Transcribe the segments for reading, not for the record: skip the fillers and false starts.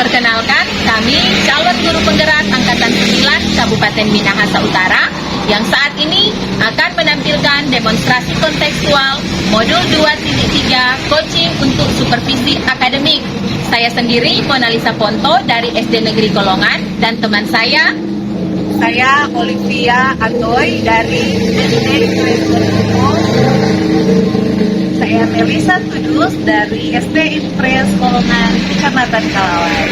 Perkenalkan, kami calon guru penggerak Angkatan 9 Kabupaten Minahasa Utara yang saat ini akan menampilkan demonstrasi kontekstual Modul 2.3 Coaching untuk Supervisi Akademik. Saya sendiri, Mona Lisa Ponto dari SD Negeri Kolongan, dan teman saya Olivia Atoy dari SD Saya Melisa Kudus dari SD Impres Kolongan, Kecamatan Kalawai.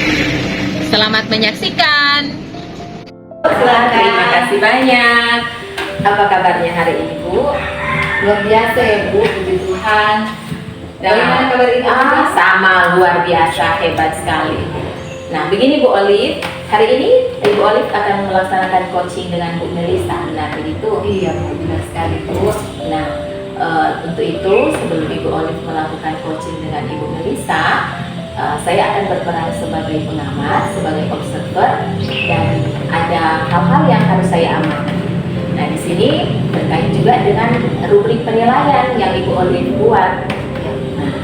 Selamat menyaksikan. Terima kasih banyak. Apa kabarnya hari ini, Bu? Luar biasa ya, Bu, puji Tuhan. Bagaimana kabar Ibu? Sama, luar biasa, hebat sekali. Nah, begini Bu Olive, hari ini Ibu Olive akan melaksanakan coaching dengan Bu Melisa, benar begitu? Iya, Bu, benar sekali, Bu. Nah, untuk itu sebelum Ibu Olive melakukan coaching dengan Ibu Melisa, saya akan berperan sebagai pengamat, sebagai observer, dan ada hal-hal yang harus saya amati. Nah, di sini terkait juga dengan rubrik penilaian yang Ibu Olive buat. Nah,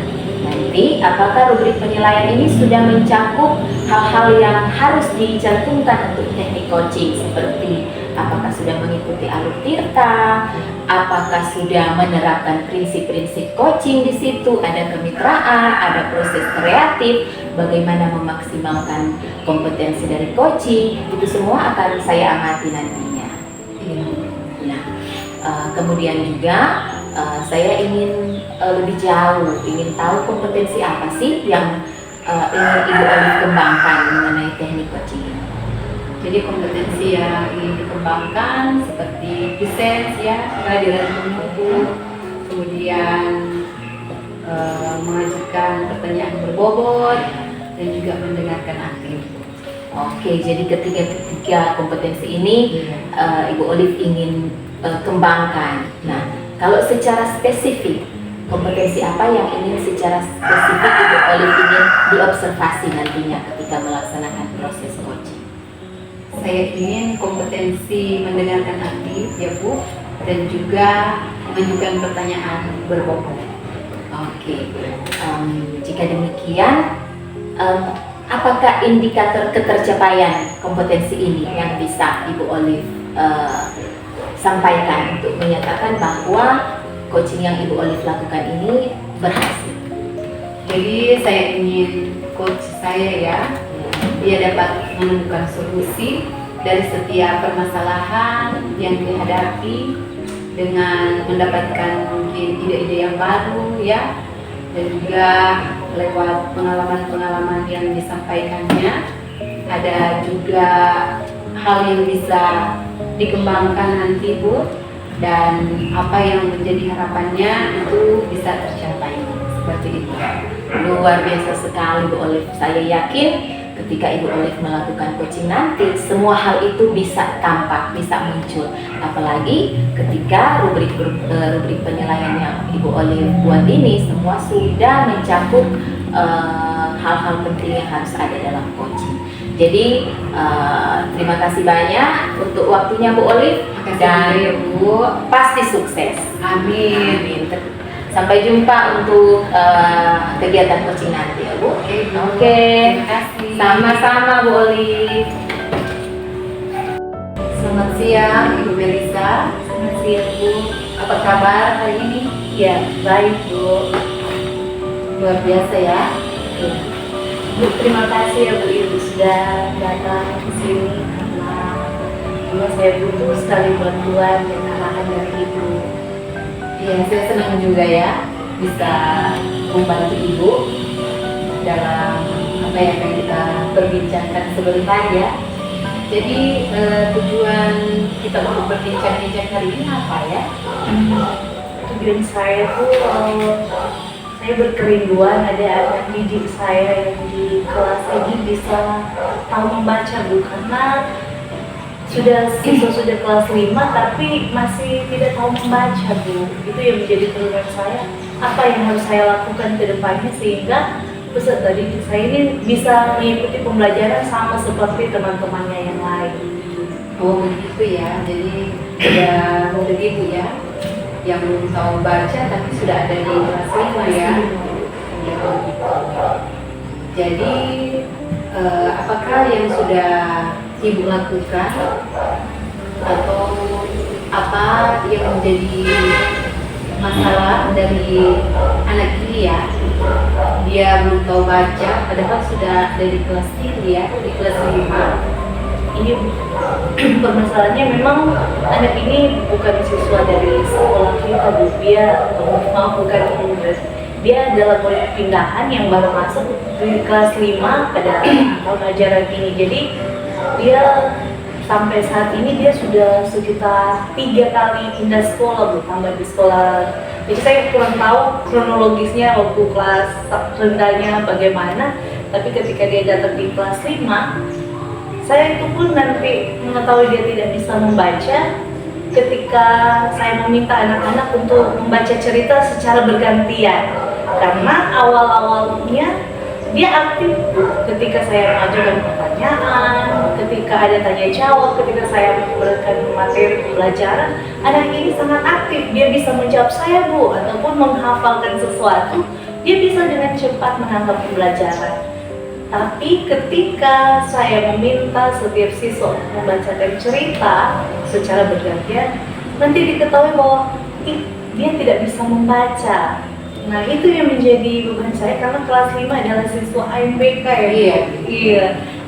nanti apakah rubrik penilaian ini sudah mencakup hal-hal yang harus dicantumkan untuk teknik coaching, seperti apakah sudah mengikuti alur tirta, apakah sudah menerapkan prinsip-prinsip coaching di situ, ada kemitraan, ada proses kreatif, bagaimana memaksimalkan kompetensi dari coaching, itu semua akan saya amati nantinya. Nah, kemudian juga saya ingin lebih jauh, ingin tahu kompetensi apa sih yang ingin Ibu Olive kembangkan mengenai teknik coaching ini. Jadi kompetensi yang ingin dikembangkan seperti presence ya, kehadiran buku, kemudian mengajukan pertanyaan berbobot, dan juga mendengarkan aktif. Oke, jadi ketiga kompetensi ini Ibu Olive ingin kembangkan. Nah, kalau secara spesifik, kompetensi apa yang ingin secara spesifik Ibu Olive ingin diobservasi nantinya ketika melaksanakan proses coaching? Saya ingin kompetensi mendengarkan aktif ya, Bu, dan juga mengajukan pertanyaan berbobot. Oke, jika demikian, apakah indikator ketercapaian kompetensi ini yang bisa Ibu Olive sampaikan untuk menyatakan bahwa coaching yang Ibu Olive lakukan ini berhasil? Jadi saya ingin coach saya ya, dia dapat menemukan solusi dari setiap permasalahan yang dihadapi dengan mendapatkan mungkin ide-ide yang baru ya, dan juga lewat pengalaman-pengalaman yang disampaikannya ada juga hal yang bisa dikembangkan nanti, Bu, dan apa yang menjadi harapannya itu bisa tercapai seperti itu. Luar biasa sekali Bu Olive. Saya yakin ketika Ibu Olive melakukan coaching nanti, semua hal itu bisa tampak, bisa muncul. Apalagi ketika rubrik penilaian yang Ibu Olive buat ini semua sudah mencakup hal-hal penting yang harus ada dalam coaching. Jadi terima kasih banyak untuk waktunya Bu Olive, dan Bu, pasti sukses. amin. Sampai jumpa untuk kegiatan coaching nanti ya Bu. Oke. Terima kasih. Sama-sama Bu Olive. Selamat siang Ibu Melisa. Selamat siang Bu. Apa kabar hari ini? Ya, baik Bu. Luar biasa ya. Bu, terima kasih ya Bu Ibu sudah datang ke sini karena saya butuh sekali bantuan dan arahan dari Ibu. Ya, saya senang juga ya bisa membantu Ibu dalam apa yang akan kita perbincangkan sebentar ya. Jadi tujuan kita untuk berbincang-bincang hari ini apa ya? Tujuan saya tuh saya berkerinduan ada anak didik saya yang di kelas ini bisa tahu membaca Bu, karena siswa sudah kelas 5 tapi masih tidak tahu membaca Bu. Itu yang menjadi keluhan saya, apa yang harus saya lakukan ke depannya sehingga peserta didik saya ini bisa mengikuti pembelajaran sama seperti teman-temannya yang lain. Oh begitu ya, jadi ada begitu ya, yang belum tahu baca tapi sudah ada di kelas 5 ya. Jadi apakah yang sudah Ibu lakukan atau apa yang menjadi masalah dari anak ini ya? Dia belum tahu baca, padahal sudah dari kelas 3 ya, di kelas 5. Ini permasalahannya memang anak ini bukan siswa dari sekolah kita Bu. Dia bukan dia adalah murid pindahan yang baru masuk di kelas 5 pada tahun ajaran ini. Jadi dia sampai saat ini dia sudah sekitar 3 kali pindah sekolah Bu, tambah di sekolah. Jadi saya kurang tahu kronologisnya waktu kelas rendahnya bagaimana, tapi ketika dia datang di kelas 5, saya itu pun nanti mengetahui dia tidak bisa membaca ketika saya meminta anak-anak untuk membaca cerita secara bergantian. Karena awal-awalnya dia aktif ketika saya mengajukan pertanyaan, ketika ada tanya jawab, ketika saya memberikan materi pembelajaran, anak ini sangat aktif. Dia bisa menjawab saya Bu, ataupun menghafalkan sesuatu, dia bisa dengan cepat menangkap pembelajaran. Tapi ketika saya meminta setiap siswa membacakan cerita secara bergantian, nanti diketahui bahwa dia tidak bisa membaca. Nah itu yang menjadi beban saya karena kelas 5 adalah siswa AMBK ya. Iya.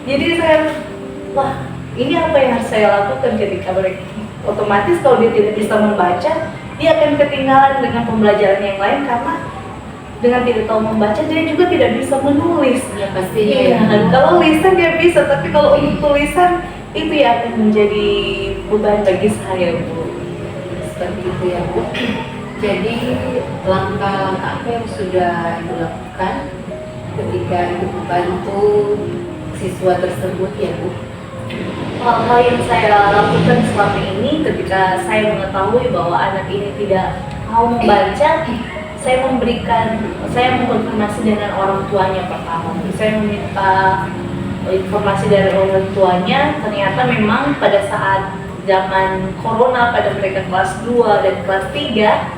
Jadi saya, wah ini apa yang harus saya lakukan ketika mereka otomatis kalau dia tidak bisa membaca, dia akan ketinggalan dengan pembelajaran yang lain karena dengan tidak tahu membaca dia juga tidak bisa menulis. Ya pastinya. Iya. Kalau lisan dia bisa, tapi kalau untuk tulisan itu ya akan menjadi beban bagi saya Bu. Seperti itu ya Bu. Jadi langkah-langkah apa yang sudah dilakukan ketika Ibu membantu siswa tersebut ya Bu? Hal-hal yang saya lakukan selama ini ketika saya mengetahui bahwa anak ini tidak mau membaca, saya mengkonfirmasi dengan orang tuanya pertama. Saya meminta informasi dari orang tuanya, ternyata memang pada saat zaman corona pada mereka kelas 2 dan kelas 3,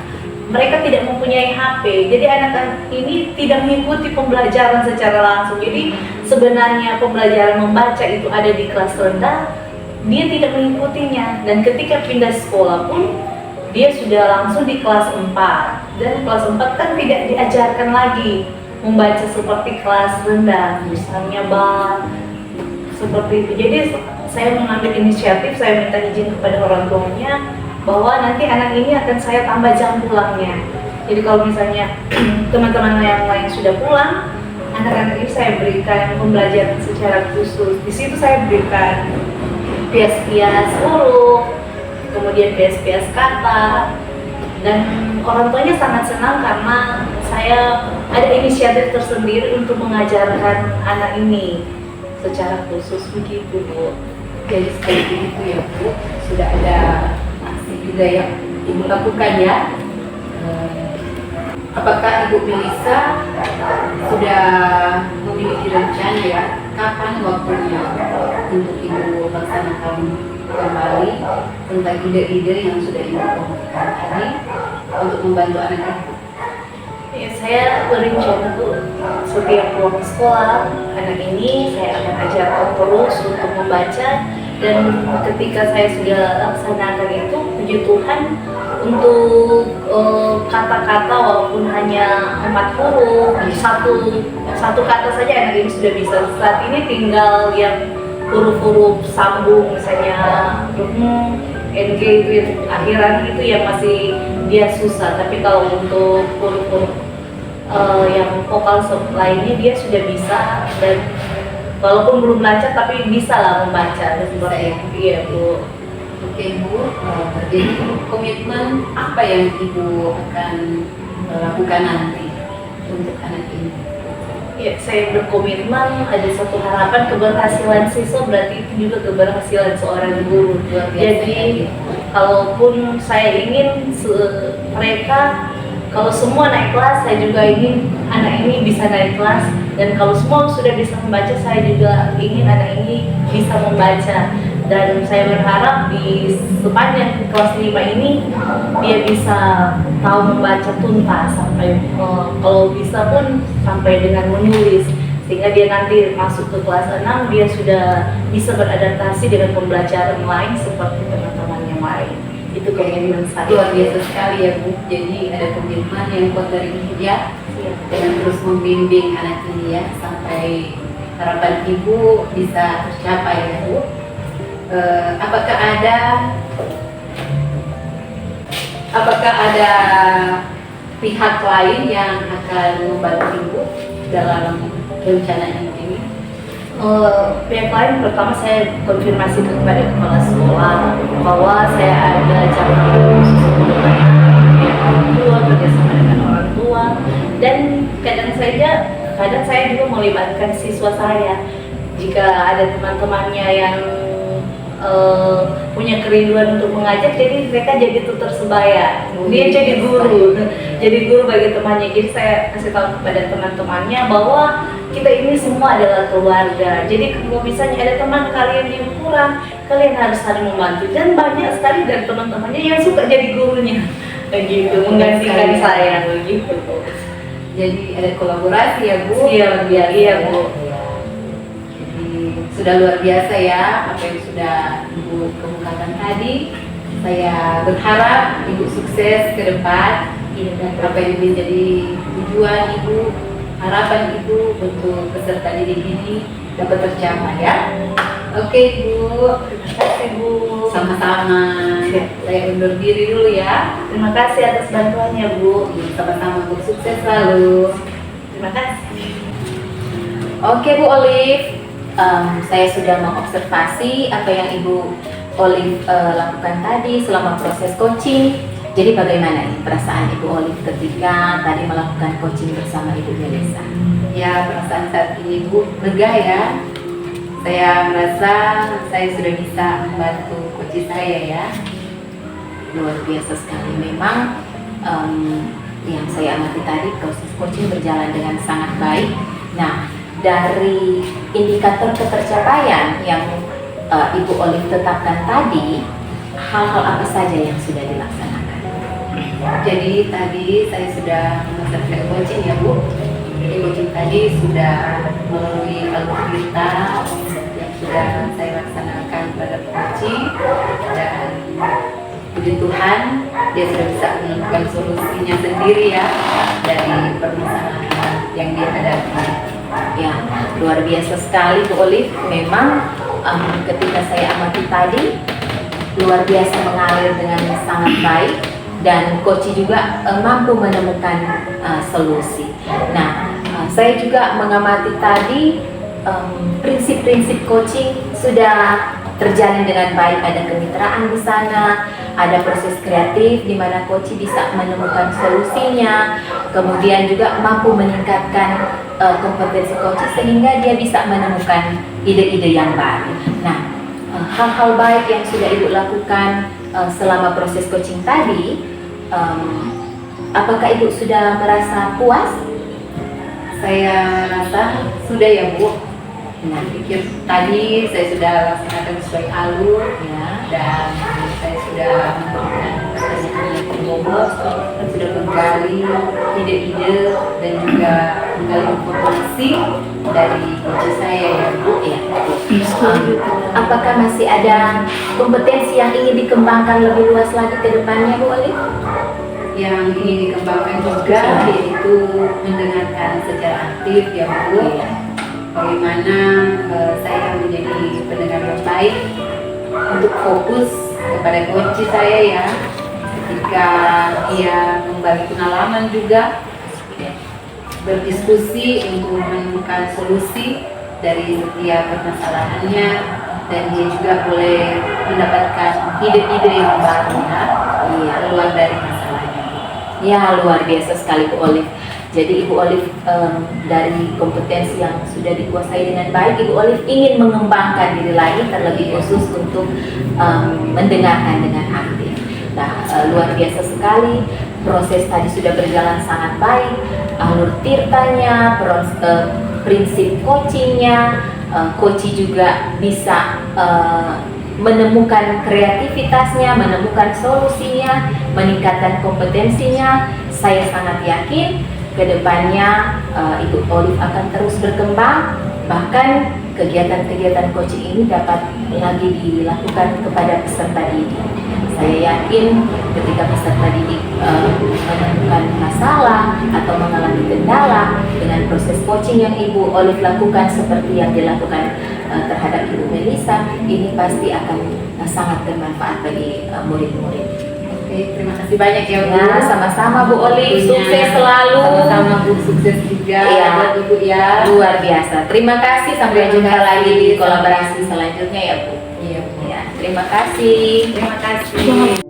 mereka tidak mempunyai HP. Jadi anak-anak ini tidak mengikuti pembelajaran secara langsung. Jadi sebenarnya pembelajaran membaca itu ada di kelas rendah, dia tidak mengikutinya. Dan ketika pindah sekolah pun dia sudah langsung di kelas 4, dan kelas 4 kan tidak diajarkan lagi membaca seperti kelas rendah, misalnya seperti itu. Jadi saya mengambil inisiatif, saya minta izin kepada orang tuanya bahwa nanti anak ini akan saya tambah jam pulangnya. Jadi kalau misalnya teman-teman yang lain sudah pulang, anak-anak ini saya berikan pembelajaran secara khusus. Di situ saya berikan pias-pias huruf, kemudian pias-pias kata, dan orang tuanya sangat senang karena saya ada inisiatif tersendiri untuk mengajarkan anak ini secara khusus begitu Bu. Jadi seperti itu ya Bu, sudah ada aksi juga yang Ibu lakukan ya. Apakah Ibu Melisa sudah memiliki rencana ya kapan waktunya untuk Ibu laksanakan kembali tentang ide-ide yang sudah Ibu kemukakan tadi untuk membantu anak-anak? Ya, saya berencana tuh setiap pulang sekolah anak ini saya akan ajarkan terus untuk membaca, dan ketika saya sudah laksanakan itu, puji Tuhan, untuk kata-kata walaupun hanya 4 huruf, satu kata saja anak ini sudah bisa. Saat ini tinggal yang huruf-huruf sambung, misalnya NG itu yang akhiran itu yang masih dia susah. Tapi kalau untuk huruf-huruf yang vokal lainnya dia sudah bisa, dan walaupun belum lancar tapi bisa lah membaca seperti itu. Iya Bu. Oke Bu, jadi komitmen apa yang Ibu akan lakukan nanti untuk anak ini? Ya, saya berkomitmen ada satu harapan, keberhasilan siswa berarti itu juga keberhasilan seorang guru. Jadi kalaupun saya ingin mereka, kalau semua naik kelas, saya juga ingin anak ini bisa naik kelas. Dan kalau semua sudah bisa membaca, saya juga ingin anak ini bisa membaca. Dan saya berharap di sepanjang kelas 5 ini dia bisa tahu membaca tuntas sampai kalau bisa pun sampai dengan menulis. sehingga dia nanti masuk ke kelas 6 dia sudah bisa beradaptasi dengan pembelajaran lain seperti teman-teman yang lain. Itu komitmen saya. Luar biasa sekali ya Bu. Jadi ada komitmen yang kuat dari Ibu ya, Iya. dengan terus membimbing anak ini ya sampai harapan Ibu bisa tercapai ya Bu. Apakah ada pihak lain yang akan membantu Ibu dalam rencana Ibu ini? Pihak lain pertama saya konfirmasi kepada kepala sekolah bahwa saya ada jadwal khusus untuk orang tua, kerjasama dengan orang tua, dan kadang saya juga melibatkan siswa saya. Jika ada teman-temannya yang punya kerinduan untuk mengajar, jadi mereka jadi tutor sebaya. Dia jadi guru bagi temannya. Jadi saya kasih tahu kepada teman-temannya bahwa kita ini semua adalah keluarga. Jadi kalau misalnya ada teman kalian yang kurang, kalian harus saling membantu. Dan banyak sekali dari teman-temannya yang suka jadi gurunya, begitu, menggantikan saya, begitu. Jadi ada kolaborasi ya Bu? Iya, iya Bu. Sudah luar biasa ya apa yang sudah Ibu kemukakan tadi. Saya berharap Ibu sukses ke depan dan apa yang menjadi tujuan Ibu, harapan Ibu untuk peserta didik ini dapat tercapai ya. Oke Bu, Terima kasih Bu. sama-sama. Saya undur diri dulu ya. Terima kasih atas bantuannya Bu. Sama-sama Bu, sukses selalu. Terima kasih. Oke Bu Olive, saya sudah mengobservasi apa yang Ibu Olive lakukan tadi selama proses coaching. Jadi bagaimana nih perasaan Ibu Olive ketika tadi melakukan coaching bersama Ibu Melisa? Ya, perasaan saat ini Bu lega ya. Saya merasa saya sudah bisa membantu coach saya ya. Luar biasa sekali. Memang yang saya amati tadi proses coaching berjalan dengan sangat baik. Nah, dari indikator ketercapaian yang Ibu Olive tetapkan tadi, hal-hal apa saja yang sudah dilaksanakan? Jadi tadi saya sudah melaksanakan coaching ya Bu. Jadi coaching tadi sudah melalui algoritma yang sudah saya laksanakan pada coaching, dan puji Tuhan dia sudah bisa menemukan solusinya sendiri ya dari permasalahan yang dia hadapi. Ya, luar biasa sekali Bu Olive. Memang ketika saya amati tadi, luar biasa mengalir dengan sangat baik, dan coach juga mampu menemukan solusi. Nah, saya juga mengamati tadi prinsip-prinsip coaching sudah terjalin dengan baik. Ada kemitraan di sana, ada proses kreatif di mana coach bisa menemukan solusinya, kemudian juga mampu meningkatkan kompetensi coach sehingga dia bisa menemukan ide-ide yang baru. Nah, hal-hal baik yang sudah Ibu lakukan selama proses coaching tadi, apakah Ibu sudah merasa puas? Saya rasa sudah ya Bu. Nah, pikir tadi saya sudah laksanakan sesuai alur ya, dan saya sudah sudah menggali ide-ide dan juga menggali informasi dari coach saya ya Bu ya. Apakah masih ada kompetensi yang ingin dikembangkan lebih luas lagi ke depannya Bu Olive? Yang ingin dikembangkan juga yaitu mendengarkan secara aktif ya Bu. Bagaimana saya menjadi pendengar yang baik untuk fokus kepada coach saya ya, ketika ia membagi pengalaman juga, berdiskusi untuk menemukan solusi dari setiap permasalahannya, dan dia juga boleh mendapatkan ide-ide yang baru ya, keluar dari masalahnya. Ya, luar biasa sekali Bu Olive. Jadi Ibu Olive dari kompetensi yang sudah dikuasai dengan baik, Ibu Olive ingin mengembangkan diri lagi, terlebih khusus untuk mendengarkan dengan aktif. Nah, luar biasa sekali. Proses tadi sudah berjalan sangat baik. Alur tirtanya, prinsip coachingnya, coach juga bisa menemukan kreativitasnya, menemukan solusinya, meningkatkan kompetensinya. Saya sangat yakin kedepannya Ibu Olive akan terus berkembang, bahkan kegiatan-kegiatan coaching ini dapat lagi dilakukan kepada peserta didik. Saya yakin ketika peserta didik menemukan masalah atau mengalami kendala dengan proses coaching yang Ibu Olive lakukan seperti yang dilakukan terhadap Ibu Melisa, ini pasti akan sangat bermanfaat bagi murid-murid. Oke, terima kasih banyak ya Bu. Ya, sama-sama Bu Olive, Tentunya. sukses selalu. Sama-sama Bu, sukses juga Iya. buat Ibu ya. Luar biasa. Terima kasih, sampai Terima jumpa kasih. lagi di kolaborasi selanjutnya ya Bu. Iya Bu. Ya, terima kasih. Terima kasih.